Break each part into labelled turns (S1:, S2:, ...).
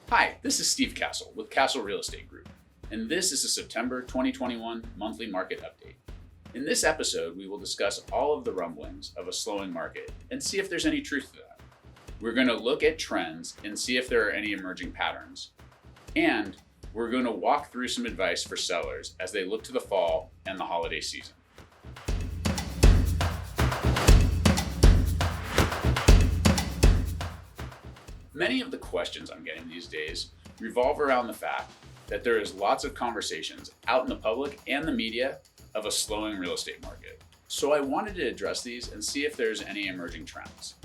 S1: Hi, this is Steve Castle with Castle Real Estate Group, and this is the September 2021 monthly market update. In this episode, we will discuss all of the rumblings of a slowing market and see if there's any truth to that. We're going to look at trends and see if there are any emerging patterns. And we're going to walk through some advice for sellers as they look to the fall and the holiday season. Many of the questions I'm getting these days revolve around the fact that there is lots of conversations out in the public and the media of a slowing real estate market. So I wanted to address these and see if there's any emerging trends.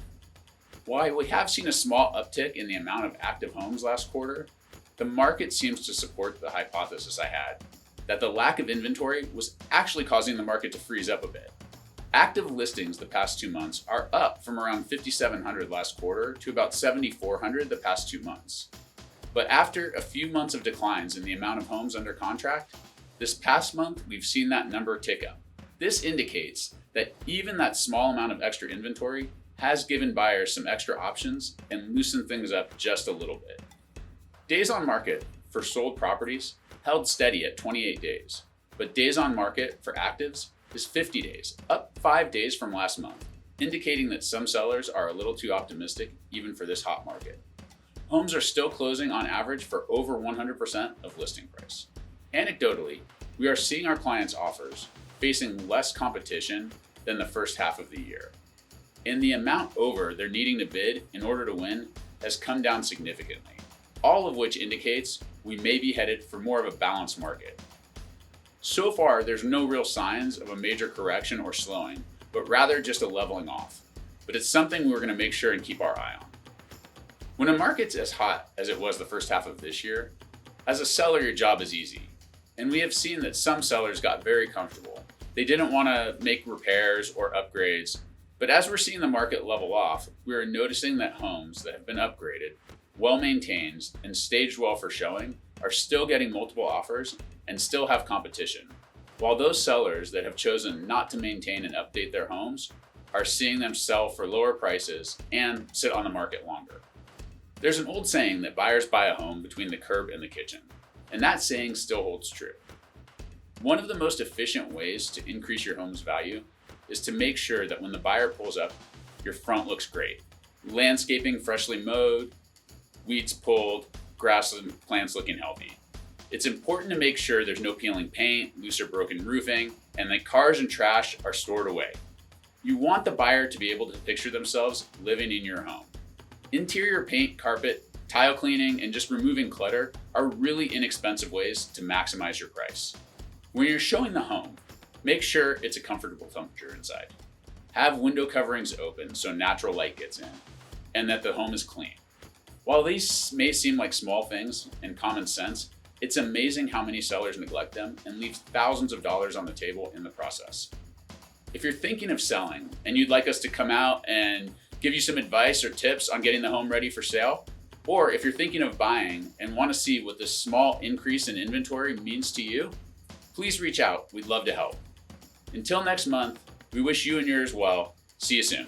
S1: While we have seen a small uptick in the amount of active homes last quarter, the market seems to support the hypothesis I had that the lack of inventory was actually causing the market to freeze up a bit. Active listings the past 2 months are up from around 5,700 last quarter to about 7,400 the past 2 months. But after a few months of declines in the amount of homes under contract, this past month we've seen that number tick up. This indicates that even that small amount of extra inventory has given buyers some extra options and loosened things up just a little bit. Days on market for sold properties held steady at 28 days, but days on market for actives is 50 days, up 5 days from last month, indicating that some sellers are a little too optimistic even for this hot market. Homes are still closing on average for over 100% of listing price. Anecdotally, we are seeing our clients' offers facing less competition than the first half of the year. And the amount over they're needing to bid in order to win has come down significantly, all of which indicates we may be headed for more of a balanced market. So far, there's no real signs of a major correction or slowing, but rather just a leveling off. But it's something we're going to make sure and keep our eye on. When a market's as hot as it was the first half of this year, as a seller, your job is easy. And we have seen that some sellers got very comfortable. They didn't want to make repairs or upgrades. But as we're seeing the market level off, we are noticing that homes that have been upgraded, well maintained, and staged well for showing are still getting multiple offers and still have competition, while those sellers that have chosen not to maintain and update their homes are seeing them sell for lower prices and sit on the market longer. There's an old saying that buyers buy a home between the curb and the kitchen, and that saying still holds true. One of the most efficient ways to increase your home's value is to make sure that when the buyer pulls up, your front looks great. Landscaping freshly mowed, weeds pulled, grass and plants looking healthy. It's important to make sure there's no peeling paint, loose or broken roofing, and that cars and trash are stored away. You want the buyer to be able to picture themselves living in your home. Interior paint, carpet, tile cleaning, and just removing clutter are really inexpensive ways to maximize your price. When you're showing the home, make sure it's a comfortable temperature inside. Have window coverings open so natural light gets in, and that the home is clean. While these may seem like small things and common sense, it's amazing how many sellers neglect them and leave thousands of dollars on the table in the process. If you're thinking of selling and you'd like us to come out and give you some advice or tips on getting the home ready for sale, or if you're thinking of buying and want to see what this small increase in inventory means to you, please reach out. We'd love to help. Until next month, we wish you and yours well. See you soon.